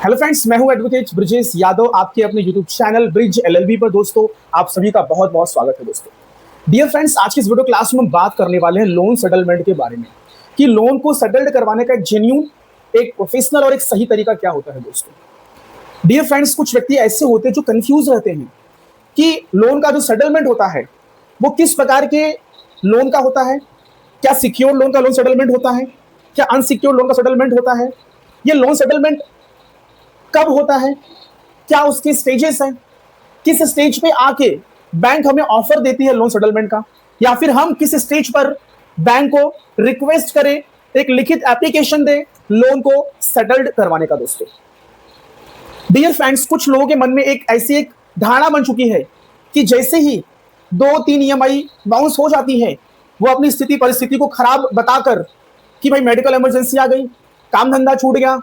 Hello friends, मैं हूं advocate Brijesh Yadav आपके अपने यूट्यूब चैनल ब्रिज एलएलबी पर। दोस्तों, आप सभी का बहुत बहुत स्वागत है। दोस्तों डियर फ्रेंड्स, आज की इस वीडियो क्लास में हम बात करने वाले हैं लोन सेटलमेंट के बारे में कि लोन को सेटल्ड करवाने का एक जेन्युइन, एक प्रोफेशनल और एक सही तरीका क्या होता है। दोस्तों डियर फ्रेंड्स, कुछ व्यक्ति ऐसे होते हैं जो कंफ्यूज रहते हैं कि लोन का जो सेटलमेंट होता है वो किस प्रकार के लोन का होता है। क्या सिक्योर लोन का लोन सेटलमेंट होता है, क्या अनसिक्योर लोन का सेटलमेंट होता है, ये लोन सेटलमेंट कब होता है, क्या उसके स्टेजेस हैं, किस स्टेज पे आके बैंक हमें ऑफर देती है लोन सेटलमेंट का, या फिर हम किस स्टेज पर बैंक को रिक्वेस्ट करें, एक लिखित एप्लीकेशन दे लोन को सेटल्ड करवाने का। दोस्तों डियर फ्रेंड्स, कुछ लोगों के मन में एक ऐसी एक धारणा बन चुकी है कि जैसे ही 2-3 ईएमआई बाउंस हो जाती है, वो अपनी स्थिति परिस्थिति को खराब बताकर कि भाई मेडिकल इमरजेंसी आ गई, काम धंधा छूट गया,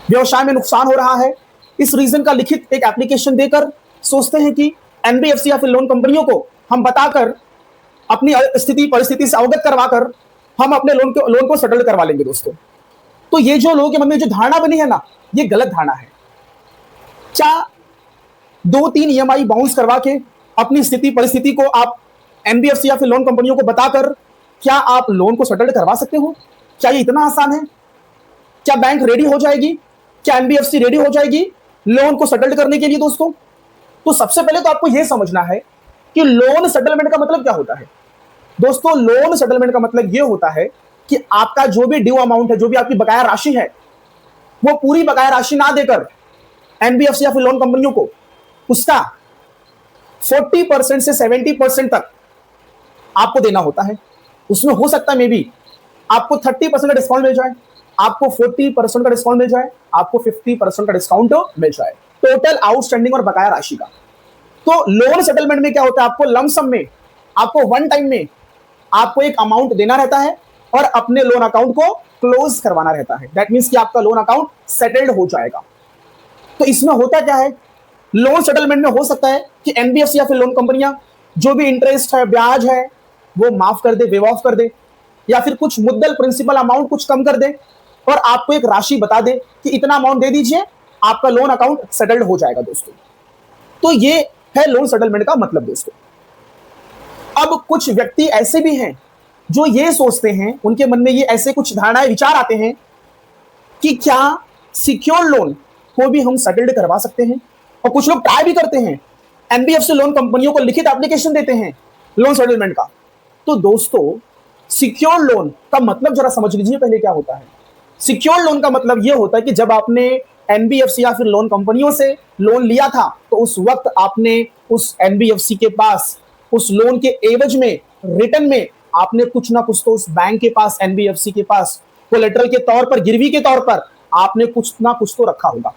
व्यवसाय में नुकसान हो रहा है, इस रीजन का लिखित एक एप्लीकेशन देकर सोचते हैं कि एनबीएफसी या फिर लोन कंपनियों को हम बताकर अपनी स्थिति परिस्थिति से अवगत करवाकर हम अपने लोन को सेटल करवा लेंगे। दोस्तों तो ये जो लोगों के मन में जो धारणा बनी है ना, ये गलत धारणा है। क्या 2-3 ईएमआई बाउंस करवा के अपनी स्थिति परिस्थिति को आप एनबीएफसी या फिर लोन कंपनियों को बताकर क्या आप लोन को सेटल करवा सकते हो? क्या ये इतना आसान है? क्या बैंक रेडी हो जाएगी? क्या एनबीएफसी रेडी हो जाएगी लोन को सेटल करने के लिए? दोस्तों तो सबसे पहले तो आपको यह समझना है कि लोन सेटलमेंट का मतलब क्या होता है। दोस्तों लोन सेटलमेंट का मतलब यह होता है कि आपका जो भी ड्यू अमाउंट है, जो भी आपकी बकाया राशि है, वो पूरी बकाया राशि ना देकर एनबीएफसी या फिर लोन कंपनियों को उसका 40% से 70% तक आपको देना होता है। उसमें हो सकता है मे बी आपको 30% का डिस्काउंट मिल जाए, आपको 40% का डिस्काउंट मिल जाए, आपको 50% का डिस्काउंट मिल जाए टोटल आउटस्टैंडिंग और बकाया राशि का। तो लोन सेटलमेंट में क्या होता है, आपको लमसम में, आपको वन टाइम में आपको एक अमाउंट देना रहता है और अपने लोन अकाउंट को क्लोज करवाना रहता है। दैट मींस कि आपका लोन अकाउंट सेटल्ड हो जाएगा। तो इसमें होता क्या है, लोन सेटलमेंट में हो सकता है कि एनबीएफसी या फिर लोन कंपनियां जो भी इंटरेस्ट है, ब्याज है, वो माफ कर दे, वेव ऑफ कर दे, या फिर कुछ मुद्दल प्रिंसिपल अमाउंट कुछ कम कर दे और आपको एक राशि बता दे कि इतना अमाउंट दे दीजिए, आपका लोन अकाउंट सेटल्ड हो जाएगा। दोस्तों तो ये है लोन सेटलमेंट का मतलब। दोस्तों अब कुछ व्यक्ति ऐसे भी हैं जो ये सोचते हैं, उनके मन में ये ऐसे कुछ धारणाएं, विचार आते हैं कि क्या सिक्योर लोन को भी हम सेटल्ड करवा सकते हैं, और कुछ लोग ट्राई भी करते हैं, एनबीएफसी लोन कंपनियों को लिखित एप्लीकेशन देते हैं लोन सेटलमेंट का। तो दोस्तों सिक्योर लोन का मतलब जरा समझ लीजिए पहले क्या होता है। सिक्योर लोन का मतलब यह होता है कि जब आपने एनबीएफसी या फिर लोन कंपनियों से लोन लिया था, तो उस वक्त आपने उस एनबीएफसी के पास उस लोन के एवज में, रिटर्न में आपने कुछ ना कुछ तो उस बैंक के पास, एनबीएफसी के पास कोलेटरल के तौर पर, गिरवी के तौर पर आपने कुछ ना कुछ तो रखा होगा।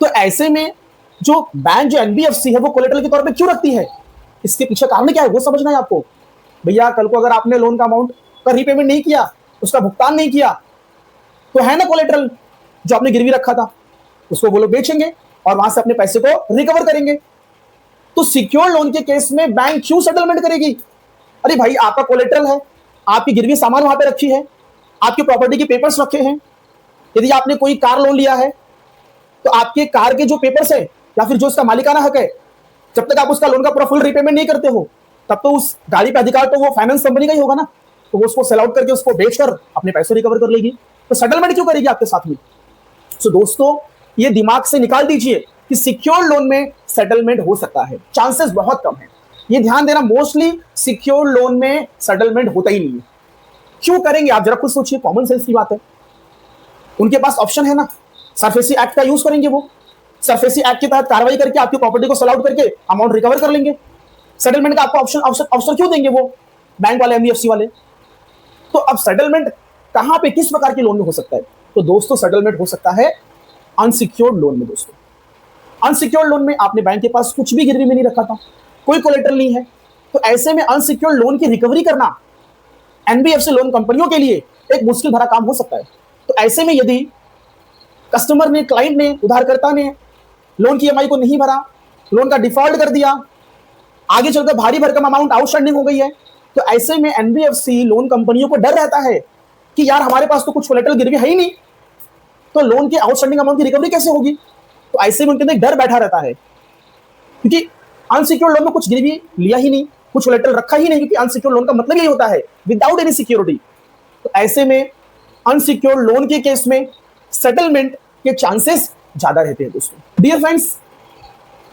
तो ऐसे में जो बैंक, जो एनबीएफसी है, वो कोलेटरल के तौर पर क्यों रखती है, इसके पीछे कारण क्या है वो समझना है आपको। भैया कल को अगर आपने लोन का अमाउंट का रीपेमेंट नहीं किया, उसका भुगतान नहीं किया, तो है ना कोलेटरल जो आपने गिरवी रखा था, उसको वो लोग बेचेंगे और वहां से अपने पैसे को रिकवर करेंगे। तो सिक्योर लोन के केस में बैंक क्यों सेटलमेंट करेगी? अरे भाई आपका कोलेटरल है, आपकी गिरवी सामान वहां पे रखी है, आपकी प्रॉपर्टी के पेपर्स रखे हैं। यदि आपने कोई कार लोन लिया है तो आपके कार के जो पेपर्स है या फिर जो उसका मालिकाना हक है, जब तक आप उसका लोन का पूरा फुल रिपेमेंट नहीं करते हो, तब तो उस गाड़ी पे अधिकार तो वो फाइनेंस कंपनी का ही होगा ना। तो वो उसको सेल आउट करके, उसको बेचकर अपने पैसे रिकवर कर लेगी। तो सेटलमेंट क्यों करेगी आपके साथ में? सो दोस्तों ये दिमाग से निकाल दीजिए कि सिक्योर लोन में सेटलमेंट हो सकता है, चांसेस बहुत कम है। ये ध्यान देना, मोस्टली सिक्योर लोन में सेटलमेंट होता ही नहीं है। क्यों करेंगे आप, जरा खुद सोचिए, कॉमन सेंस की बात है। उनके पास ऑप्शन है ना, सरफेसी एक्ट का यूज करेंगे। वो सरफेसी एक्ट के तहत कार्रवाई करके आपकी प्रॉपर्टी को सेल आउट करके अमाउंट रिकवर कर लेंगे। सेटलमेंट का आपको ऑप्शन क्यों देंगे वो बैंक वाले, एनबीएफसी वाले? तो अब सेटलमेंट कहां पे, किस प्रकार के लोन में हो सकता है? तो दोस्तों सेटलमेंट हो सकता है अनसिक्योर्ड लोन में। दोस्तों अनसिक्योर्ड लोन में आपने बैंक के पास कुछ भी गिरवी में नहीं रखा था, कोई कोलेटरल नहीं है, तो ऐसे में अनसिक्योर्ड लोन की रिकवरी करना एनबीएफसी लोन कंपनियों के लिए एक मुश्किल भरा काम हो सकता है। तो ऐसे में यदि कस्टमर ने, क्लाइंट ने, उधारकर्ता ने लोन की ईएमआई को नहीं भरा, लोन का डिफॉल्ट कर दिया, आगे चलकर भारी भरकम अमाउंट आउटस्टैंडिंग हो गई है, तो ऐसे में एनबीएफसी लोन कंपनियों को डर रहता है कि यार हमारे पास तो कुछ कोलेटरल गिरवी है ही नहीं, तो लोन के आउटस्टैंडिंग अमाउंट की रिकवरी कैसे होगी? तो ऐसे में उनके अंदर एक डर बैठा रहता है, क्योंकि अनसिक्योर्ड लोन में कुछ गिरवी लिया ही नहीं, कुछ कोलेटरल रखा ही नहीं, क्योंकि अनसिक्योर्ड लोन का मतलब यही होता है विदाउट एनी सिक्योरिटी। तो ऐसे में अनसिक्योर्ड लोन के केस में सेटलमेंट के चांसेस ज्यादा रहते हैं दोस्तों। डियर फ्रेंड्स,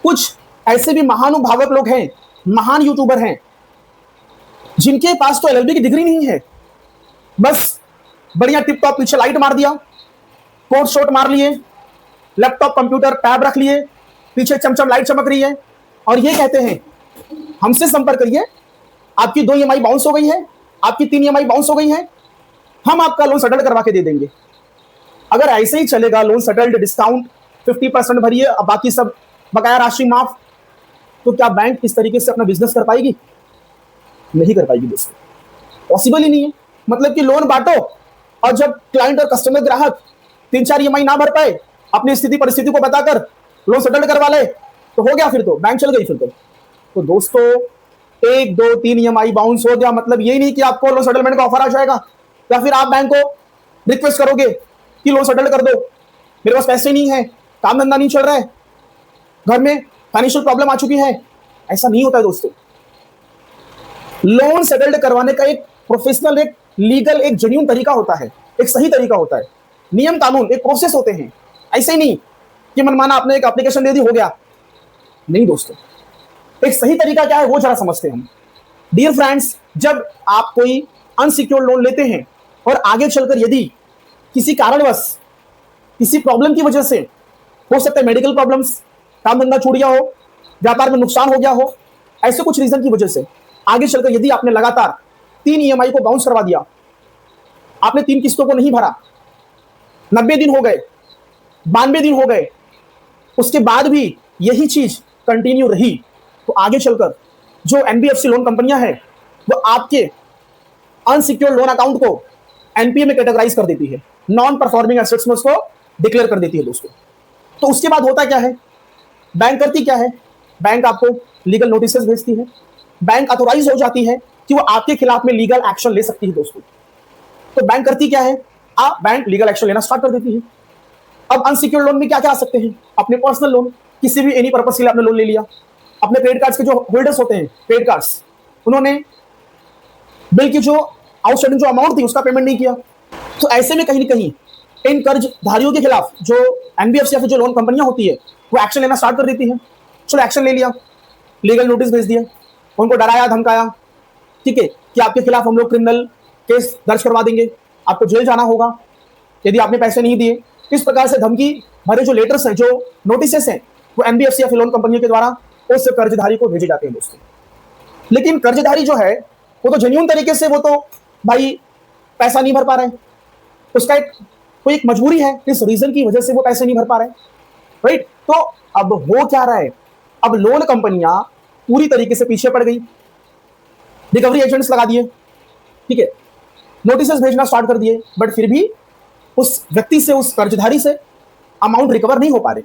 कुछ ऐसे भी महानुभावक लोग हैं, महान यूट्यूबर हैं, जिनके पास तो एलएलबी की डिग्री नहीं है, बस बढ़िया टिप टॉप पीछे लाइट मार दिया, कोट शॉट मार लिए, लैपटॉप कंप्यूटर टैब रख लिए, पीछे चमचम लाइट चमक रही है, और ये कहते हैं हमसे संपर्क करिए, आपकी 2 ईएमआई बाउंस हो गई है, आपकी 3 ईएमआई बाउंस हो गई है, हम आपका लोन सेटल करवा के दे देंगे। अगर ऐसे ही चलेगा, लोन सेटल्ड, डिस्काउंट 50% भरिए, अब बाकी सब बकाया राशि माफ, तो क्या बैंक इस तरीके से अपना बिजनेस कर पाएगी? नहीं कर पाएगी दोस्तों, पॉसिबल ही नहीं है। मतलब कि लोन बांटो और जब क्लाइंट और कस्टमर ग्राहक 3-4 ईएमआई ना भर पाए, अपनी स्थिति परिस्थिति को बताकर लोन सेटल करवा ले, तो हो गया, फिर तो बैंक चल गई फिर तो दोस्तों 1, 2, 3 ईएमआई बाउंस हो गया, मतलब यही नहीं कि आपको लोन सेटलमेंट का ऑफर आ जाएगा, या फिर आप बैंक को रिक्वेस्ट करोगे कि लोन सेटल कर दो, मेरे पास पैसे नहीं है, काम धंधा नहीं चल रहा है, घर में फाइनेंशियल प्रॉब्लम आ चुकी है। ऐसा नहीं होता है दोस्तों। लोन सेटल्ड करवाने का एक प्रोफेशनल, एक लीगल, एक जेन्युइन तरीका होता है, एक सही तरीका होता है, नियम कानून, एक प्रोसेस होते हैं। ऐसे ही नहीं कि मनमाना आपने एक एप्लीकेशन दे दी, हो गया। नहीं दोस्तों, एक सही तरीका क्या है वो जरा समझते हैं हम। डियर फ्रेंड्स, जब आप कोई अनसिक्योर्ड लोन लेते हैं और आगे चलकर यदि किसी कारणवश, किसी प्रॉब्लम की वजह से, हो सकता है मेडिकल प्रॉब्लम्स, काम धंधा छूट गया हो, व्यापार में नुकसान हो गया हो, ऐसे कुछ रीजन की वजह से आगे चलकर यदि आपने लगातार 3 ईएमआई को बाउंस करवा दिया, आपने 3 किस्तों को नहीं भरा, 90 दिन हो गए, 92 दिन हो गए, उसके बाद भी यही चीज कंटिन्यू रही, तो आगे चलकर जो एनबीएफसी लोन कंपनियां हैं वो आपके अनसिक्योर्ड लोन अकाउंट को एनपीए में कैटेगराइज कर देती है, नॉन परफॉर्मिंग एसेट्स में उसको डिक्लेयर कर देती है दोस्तों। तो उसके बाद होता क्या है, बैंक करती क्या है, बैंक आपको लीगल नोटिस भेजती है, बैंक ऑथोराइज हो जाती है कि वो आपके खिलाफ में लीगल एक्शन ले सकती है दोस्तों। तो बैंक करती क्या है, बैंक लीगल एक्शन लेना स्टार्ट कर देती है। अब अनसिक्योर्ड लोन में क्या क्या आ सकते हैं, अपने पर्सनल लोन, किसी भी एनी पर्पस के लिए आपने लोन ले लिया, अपने क्रेडिट कार्ड्स के जो होल्डर्स होते हैं, क्रेडिट कार्ड्स, उन्होंने बिल की जो आउटस्टैंडिंग जो अमाउंट थी उसका पेमेंट नहीं किया, तो ऐसे में कहीं ना कहीं इन कर्जधारियों के खिलाफ जो एनबीएफसी या फिर जो लोन कंपनियां होती है वो एक्शन लेना स्टार्ट कर देती है। चलो एक्शन ले लिया, लीगल नोटिस भेज दिया, उनको डराया धमकाया, ठीक है, कि आपके खिलाफ हम लोग क्रिमिनल केस दर्ज करवा देंगे, आपको जेल जाना होगा यदि आपने पैसे नहीं दिए। इस प्रकार से धमकी भरे जो लेटर्स हैं, जो नोटिस हैं, वो एनबीएफसी या फिर लोन कंपनियों के द्वारा उस कर्जधारी को भेजे जाते हैं दोस्तों। लेकिन कर्जधारी जो है वो तो जेन्युइन तरीके से, वो तो भाई पैसा नहीं भर पा रहे हैं, उसका कोई एक मजबूरी है, इस रीजन की वजह से वो पैसे नहीं भर पा रहे, राइट। तो अब हो क्या रहा है, अब लोन कंपनियां पूरी तरीके से पीछे पड़ गई, रिकवरी एजेंट्स लगा दिए, ठीक है, नोटिस भेजना स्टार्ट कर दिए, बट फिर भी उस व्यक्ति से, उस कर्जधारी से अमाउंट रिकवर नहीं हो पा रही।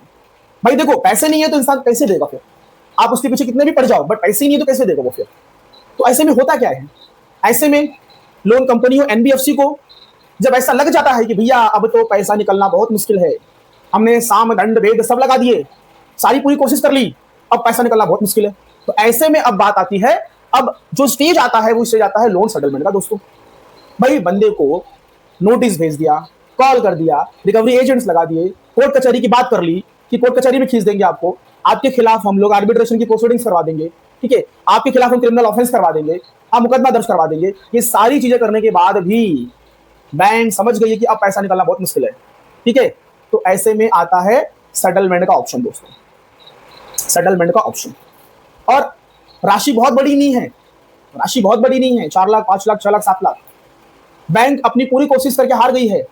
भाई देखो, पैसे नहीं है तो इंसान कैसे देगा फिर, आप उसके पीछे कितने भी पड़ जाओ, बट पैसे ही नहीं है तो कैसे देगा वो फिर। तो ऐसे में होता क्या है, ऐसे में लोन कंपनियों, एनबीएफसी को जब ऐसा लग जाता है कि भैया अब तो पैसा निकलना बहुत मुश्किल है, हमने साम दंड भेद सब लगा दिए, सारी पूरी कोशिश कर ली, अब पैसा निकलना बहुत मुश्किल है, तो ऐसे में अब बात आती है, अब जो स्टेज आता है वो स्टेज आता है लोन सेटलमेंट का दोस्तों। भाई बंदे को नोटिस भेज दिया, कॉल कर दिया, रिकवरी एजेंट्स लगा दिए, कोर्ट कचहरी की बात कर ली कि कोर्ट कचहरी में खींच देंगे आपको, आपके खिलाफ हम लोग आर्बिट्रेशन की प्रोसीडिंग्स करवा देंगे, ठीक है, आपके खिलाफ हम क्रिमिनल ऑफेंस करवा देंगे, आप मुकदमा दर्ज करवा देंगे। ये सारी चीजें करने के बाद भी बैंक समझ गई है कि अब पैसा निकालना बहुत मुश्किल है, ठीक है, तो ऐसे में आता है सेटलमेंट का ऑप्शन दोस्तों, सेटलमेंट का ऑप्शन। और राशि बहुत बड़ी नहीं है, राशि बहुत बड़ी नहीं है, 4 लाख, 5 लाख, 6 लाख, 7 लाख, बैंक अपनी पूरी कोशिश करके हार गई है,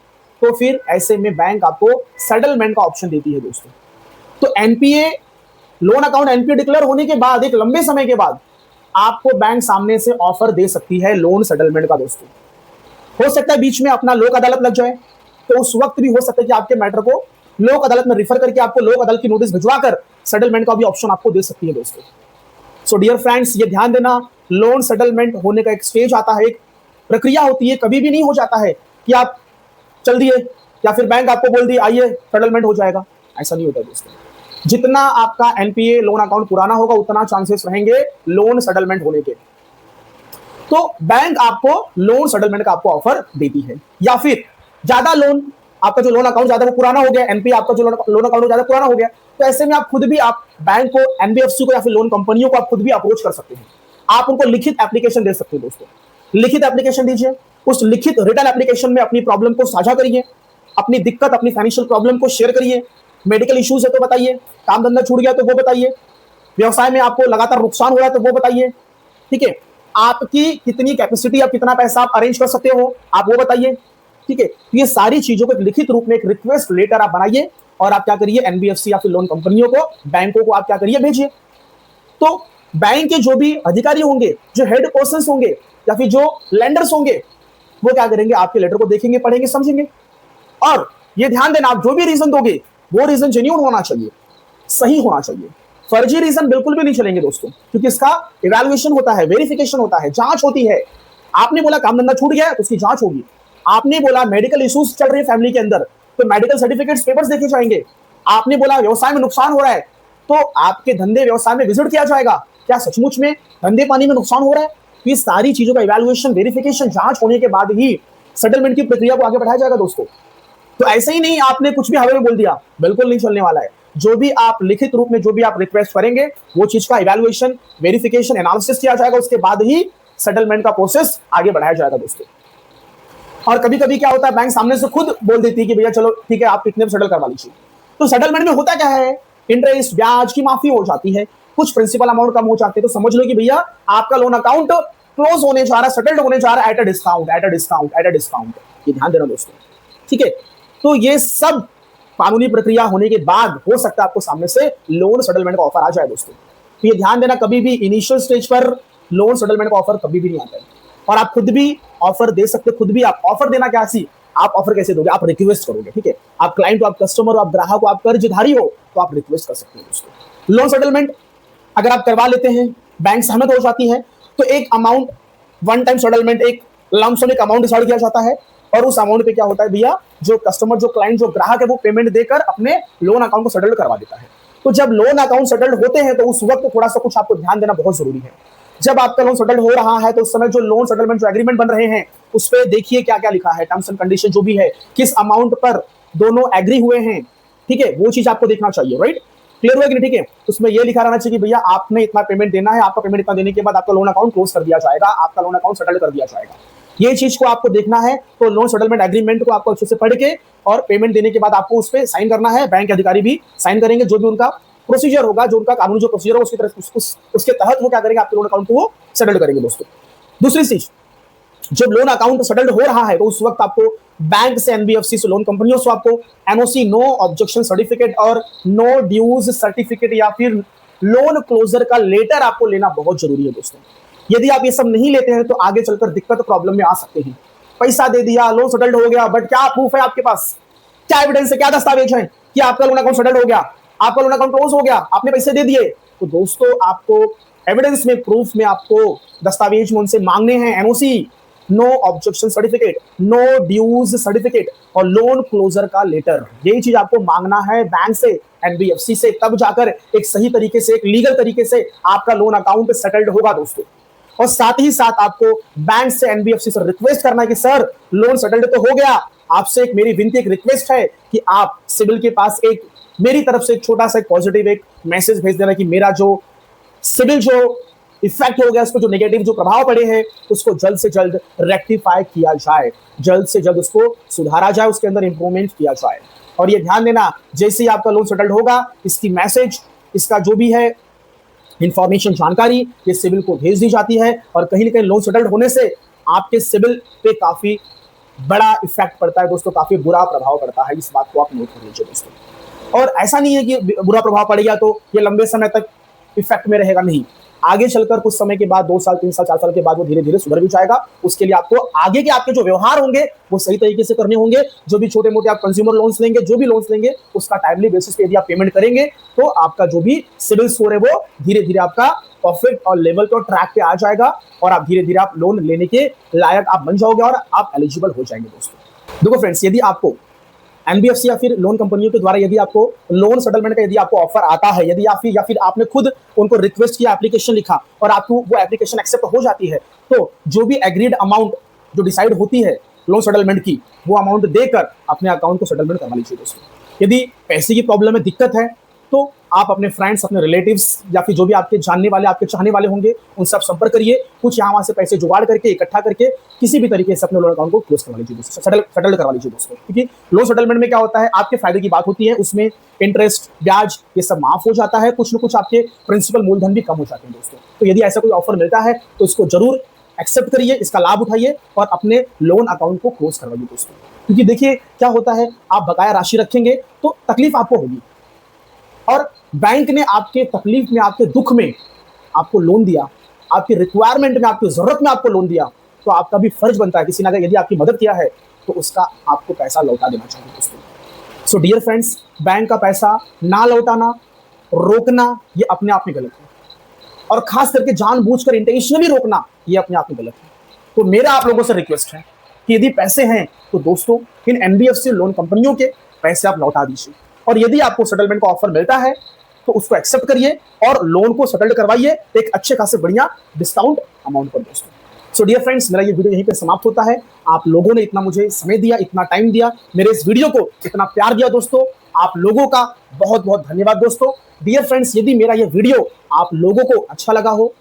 तो फिर ऐसे में बैंक आपको सेटलमेंट का ऑप्शन देती है दोस्तों। तो NPA, loan account NPA declare होने के बाद एक लंबे समय के बाद आपको बैंक सामने से ऑफर दे सकती है लोन सेटलमेंट का दोस्तों। हो सकता है बीच में अपना लोक अदालत लग जाए, तो उस वक्त भी हो सकता है कि आपके मैटर को लोक अदालत में रिफर करके आपको लोक अदालत की नोटिस भिजवा कर सेटलमेंट का भी ऑप्शन आपको दे सकती है दोस्तों। सो डियर फ्रेंड्स, ये ध्यान देना, लोन सेटलमेंट होने का एक स्टेज आता है, एक प्रक्रिया होती है, कभी भी नहीं हो जाता है कि आप चल दिए, या फिर बैंक आपको बोल दी आइए सेटलमेंट हो जाएगा। ऐसा नहीं होता दोस्तों। जितना आपका एनपीए लोन अकाउंट पुराना होगा उतना चांसेस रहेंगे लोन सेटलमेंट होने के। तो बैंक आपको लोन सेटलमेंट का आपको ऑफर देती है। या फिर ज्यादा लोन, आपका जो लोन अकाउंट ज्यादा वो पुराना हो गया, एनपी आपका जो लोन अकाउंट ज्यादा पुराना हो गया, तो ऐसे में आप खुद भी आप बैंक को, एनबीएफसी को या फिर लोन कंपनियों को आप खुद भी अप्रोच कर सकते हैं। आप उनको लिखित एप्लीकेशन दे सकते हैं दोस्तों। लिखित एप्लीकेशन दीजिए, उस लिखित रिटन एप्लीकेशन में अपनी प्रॉब्लम को साझा करिए, अपनी दिक्कत, अपनी फाइनेंशियल प्रॉब्लम को शेयर करिए। मेडिकल इश्यूज है तो बताइए, काम धंधा छूट गया तो वो बताइए, व्यवसाय में आपको लगातार नुकसान हो रहा है तो वो बताइए, ठीक है, आपकी कितनी कैपेसिटी, आप कितना पैसा आप अरेंज कर सकते हो आप वो बताइए, ठीक है। तो ये सारी चीजों को एक लिखित रूप में एक रिक्वेस्ट लेटर आप बनाइए और आप क्या करिए, एनबीएफसी या फिर लोन कंपनियों को, बैंकों को आप क्या करिए, भेजिए। तो बैंक के जो भी अधिकारी होंगे, जो हेड पर्सन होंगे या फिर जो लेंडर्स होंगे, वो क्या करेंगे, आपके लेटर को देखेंगे, पढ़ेंगे, समझेंगे। और ये ध्यान देना, आप जो भी रीजन दोगे वो रीजन जेन्युइन होना चाहिए, सही होना चाहिए। फर्जी रीजन बिल्कुल भी नहीं चलेंगे दोस्तों, क्योंकि इसका इवैल्यूएशन होता है, वेरिफिकेशन होता है, जांच होती है। आपने बोला काम धंधा छूट गया तो उसकी जांच होगी। आपने बोला मेडिकल इश्यूज चल रहे हैं फैमिली के अंदर तो मेडिकल सर्टिफिकेट्स, पेपर्स देखे जाएंगे। आपने बोला व्यवसाय में नुकसान हो रहा है तो आपके धंधे व्यवसाय में विजिट किया जाएगा, क्या सचमुच में धंधे पानी में नुकसान हो रहा है। तो ये सारी चीजों का इवैल्यूएशन, वेरिफिकेशन, जांच होने के बाद ही सेटलमेंट की प्रक्रिया को आगे बढ़ाया जाएगा दोस्तों। तो ऐसे ही नहीं आपने कुछ भी हवा में बोल दिया, बिल्कुल नहीं चलने वाला है। जो भी आप लिखित रूप में जो भी आप रिक्वेस्ट करेंगे वो चीज का इवैल्यूएशन, वेरिफिकेशन, एनालिसिस किया जाएगा, उसके बाद ही सेटलमेंट का प्रोसेस आगे बढ़ाया जाएगा दोस्तों। और कभी कभी क्या होता है, बैंक सामने से खुद बोल देती है कि भैया चलो ठीक है, आप इतने में सेटल करवा लीजिए। तो सेटलमेंट में होता क्या है, इंटरेस्ट, ब्याज की माफी हो जाती है, कुछ प्रिंसिपल अमाउंट कम हो जाते हैं। तो समझ लो कि भैया आपका लोन अकाउंट क्लोज होने जा रहा है, सेटल्ड होने जा रहा है at a discount, at a discount, at a discount. ये ध्यान देना दोस्तों, ठीक है। तो ये सब कानूनी प्रक्रिया होने के बाद हो सकता है आपको सामने से लोन सेटलमेंट का ऑफर आ जाए दोस्तों। तो ये ध्यान देना, कभी भी इनिशियल स्टेज पर लोन सेटलमेंट का ऑफर कभी भी नहीं आता है। और आप खुद भी ऑफर दे सकते, खुद भी आप ऑफर देना क्या सी, आप ऑफर कैसे दोगे, आप रिक्वेस्ट करोगे, ठीक है। आप क्लाइंट हो, आप कस्टमर हो, आप ग्राहक हो, आप कर्जधारी हो, तो आप रिक्वेस्ट कर सकते हो दोस्तों। लोन सेटलमेंट अगर आप करवा लेते हैं, बैंक सहमत हो जाती है, तो एक अमाउंट, वन टाइम सेटलमेंट, एक लमसम एक अमाउंट डिसाइड किया जाता है। और उस अमाउंट पे क्या होता है भैया, जो कस्टमर, जो क्लाइंट, जो ग्राहक है, वो पेमेंट देकर अपने लोन अकाउंट को सेटल करवा देता है। तो जब लोन अकाउंट सेटल्ड होते हैं तो उस वक्त थोड़ा सा कुछ आपको ध्यान देना बहुत जरूरी है। जब आपका लोन सेटल्ड हो रहा है तो उस समय जो लोन सेटलमेंट, जो एग्रीमेंट बन रहे हैं, उस पर देखिए क्या क्या लिखा है, टर्म्स एंड कंडीशन जो भी है, किस अमाउंट पर दोनों एग्री हुए हैं, ठीक है, वो चीज आपको देखना चाहिए। राइट, क्लियर हुआ कि नहीं, ठीक है। उसमें ये लिखा रहना चाहिए कि भैया आपने इतना पेमेंट देना है, आपका पेमेंट इतना देने के बाद आपका लोन अकाउंट क्लोज कर दिया जाएगा, आपका लोन अकाउंट सेटल कर दिया जाएगा। ये चीज को आपको देखना है। तो लोन सेटलमेंट एग्रीमेंट को आपको अच्छे से पढ़ के और पेमेंट देने के बाद आपको उस पर साइन करना है। बैंक के अधिकारी भी साइन करेंगे, जो भी उनका प्रोसीजर होगा, जो उनका कानूनी जो प्रोसीजर होगा उसके तहत वो क्या करेंगे, आपके लोन अकाउंट को वो सेटल करेंगे दोस्तों। दूसरी चीज, जब लोन अकाउंट सेटल्ड हो रहा है तो उस वक्त आपको बैंक से, एनबीएफसी से, लोन कंपनियों से आपको एनओसी, नो ऑब्जेक्शन सर्टिफिकेट और नो ड्यूज सर्टिफिकेट या फिर लोन क्लोजर का लेटर आपको लेना बहुत जरूरी है दोस्तों। यदि आप ये सब नहीं लेते हैं तो आगे चलकर दिक्कत, प्रॉब्लम में आ सकते हैं। पैसा दे दिया, लोन सेटल्ड हो गया, बट क्या प्रूफ है आपके पास, क्या एविडेंस है, क्या दस्तावेज है कि आपका लोन अकाउंट सेटल्ड हो गया, आपका लोन अकाउंट क्लोज हो गया, आपने पैसे दे दिए। तो दोस्तों आपको एविडेंस में, प्रूफ में, आपको दस्तावेज में उनसे मांगने हैं NOC, no objection certificate, no dues certificate और लोन क्लोजर का लेटर। यही चीज आपको मांगना है बैंक से, एनबीएफसी से, तब जाकर एक सही तरीके से, एक लीगल तरीके से आपका लोन अकाउंट सेटल्ड होगा दोस्तों। और साथ ही साथ आपको बैंक से, एनबीएफसी से रिक्वेस्ट करना है कि सर लोन सेटल्ड तो हो गया, आपसे एक मेरी विनती, एक रिक्वेस्ट है कि आप सिविल के पास एक मेरी तरफ से एक छोटा सा पॉजिटिव एक मैसेज भेज देना कि मेरा जो सिविल जो इफेक्ट हो गया, उसको जो नेगेटिव जो प्रभाव पड़े हैं उसको जल्द से जल्द रेक्टिफाई किया जाए, जल्द से जल्द उसको सुधारा जाए, उसके अंदर इंप्रूवमेंट किया जाए। और ये ध्यान देना, जैसे ही आपका लोन सेटल्ड होगा, इसकी मैसेज, इसका जो भी है इंफॉर्मेशन, जानकारी, ये सिविल को भेज दी जाती है। और कहीं ना कहीं लोन सेटल्ड होने से आपके सिविल पे काफी बड़ा इफेक्ट पड़ता है दोस्तों, काफी बुरा प्रभाव पड़ता है। इस बात को आप नोट कर लीजिए दोस्तों। और ऐसा नहीं है कि बुरा प्रभाव पड़ गया तो ये लंबे समय तक इफेक्ट में रहेगा, नहीं, आगे चलकर कुछ समय के बाद, 2 साल, 3 साल, 4 साल के बाद वो धीरे धीरे सुधर भी जाएगा। उसके लिए आपको आगे के आपके जो व्यवहार होंगे वो सही तरीके से करने होंगे। जो भी छोटे मोटे आप कंज्यूमर लोन्स लेंगे, जो भी लोन्स लेंगे, उसका टाइमली बेसिस पे यदि आप पेमेंट करेंगे तो आपका जो भी सिविल स्कोर है वो धीरे धीरे आपका परफेक्ट और लेवल पे, ट्रैक पे आ जाएगा और आप धीरे धीरे आप लोन लेने के लायक आप बन जाओगे और आप एलिजिबल हो जाएंगे दोस्तों। देखो फ्रेंड्स, यदि आपको एनबीएफसी या फिर लोन कंपनियों के द्वारा यदि आपको लोन सेटलमेंट का यदि आपको ऑफर आता है, यदि या फिर आपने खुद उनको रिक्वेस्ट किया, एप्लीकेशन लिखा और आपको वो एप्लीकेशन एक्सेप्ट हो जाती है, तो जो भी एग्रीड अमाउंट जो डिसाइड होती है लोन सेटलमेंट की, वो अमाउंट देकर अपने अकाउंट को सेटलमेंट करवा लीजिए दोस्तों। यदि पैसे की प्रॉब्लम में दिक्कत है तो आप अपने फ्रेंड्स, अपने रिलेटिव्स या फिर जो भी आपके जानने वाले, आपके चाहने वाले होंगे, उनसे आप संपर्क करिए। कुछ यहाँ वहाँ से पैसे जुगाड़ करके, इकट्ठा करके किसी भी तरीके से अपने लोन अकाउंट को क्लोज करवा लीजिए दोस्तों, सेटल करवा लीजिए दोस्तों। क्योंकि लोन सेटलमेंट में क्या होता है, आपके फायदे की बात होती है, उसमें इंटरेस्ट, ब्याज ये सब माफ हो जाता है, कुछ न कुछ आपके प्रिंसिपल मूलधन भी कम हो जाते हैं दोस्तों। तो यदि ऐसा कोई ऑफर मिलता है तो इसको जरूर एक्सेप्ट करिए, इसका लाभ उठाइए और अपने लोन अकाउंट को क्लोज करवाइए दोस्तों। क्योंकि देखिए क्या होता है, आप बकाया राशि रखेंगे तो तकलीफ आपको होगी, और बैंक ने आपके तकलीफ में, आपके दुख में आपको लोन दिया, आपकी रिक्वायरमेंट में, आपकी जरूरत में आपको लोन दिया, तो आपका भी फर्ज बनता है, किसी ने अगर यदि आपकी मदद किया है तो उसका आपको पैसा लौटा देना चाहिए दोस्तों। सो डियर फ्रेंड्स, बैंक का पैसा ना लौटाना, रोकना, ये अपने आप में गलत है, और खास करके जानबूझकर इंटेंशनली रोकना, ये अपने आप में गलत है। तो मेरा आप लोगों से रिक्वेस्ट है कि यदि पैसे हैं तो दोस्तों इन एनबीएफसी लोन कंपनियों के पैसे आप लौटा दीजिए, और यदि आपको सेटलमेंट का ऑफर मिलता है तो उसको एक्सेप्ट करिए और लोन को सेटल करवाइए एक अच्छे खासे बढ़िया डिस्काउंट अमाउंट पर दोस्तों। सो डियर फ्रेंड्स, मेरा ये वीडियो यहीं पे समाप्त होता है। आप लोगों ने इतना मुझे समय दिया, इतना टाइम दिया, मेरे इस वीडियो को इतना प्यार दिया दोस्तों, आप लोगों का बहुत बहुत धन्यवाद दोस्तों। डियर फ्रेंड्स, यदि मेरा ये वीडियो आप लोगों को अच्छा लगा हो,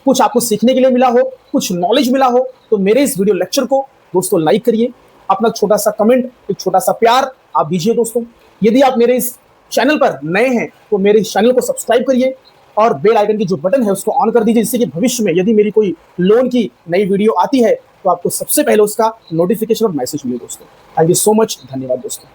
कुछ आपको सीखने के लिए मिला हो, कुछ नॉलेज मिला हो, तो मेरे इस वीडियो लेक्चर को दोस्तों लाइक करिए, अपना छोटा सा कमेंट, एक छोटा सा प्यार आप दीजिए दोस्तों। यदि आप मेरे इस चैनल पर नए हैं तो मेरे इस चैनल को सब्सक्राइब करिए और बेल आइकन की जो बटन है उसको ऑन कर दीजिए, जिससे कि भविष्य में यदि मेरी कोई लोन की नई वीडियो आती है तो आपको सबसे पहले उसका नोटिफिकेशन और मैसेज मिले दोस्तों। थैंक यू सो मच, धन्यवाद दोस्तों।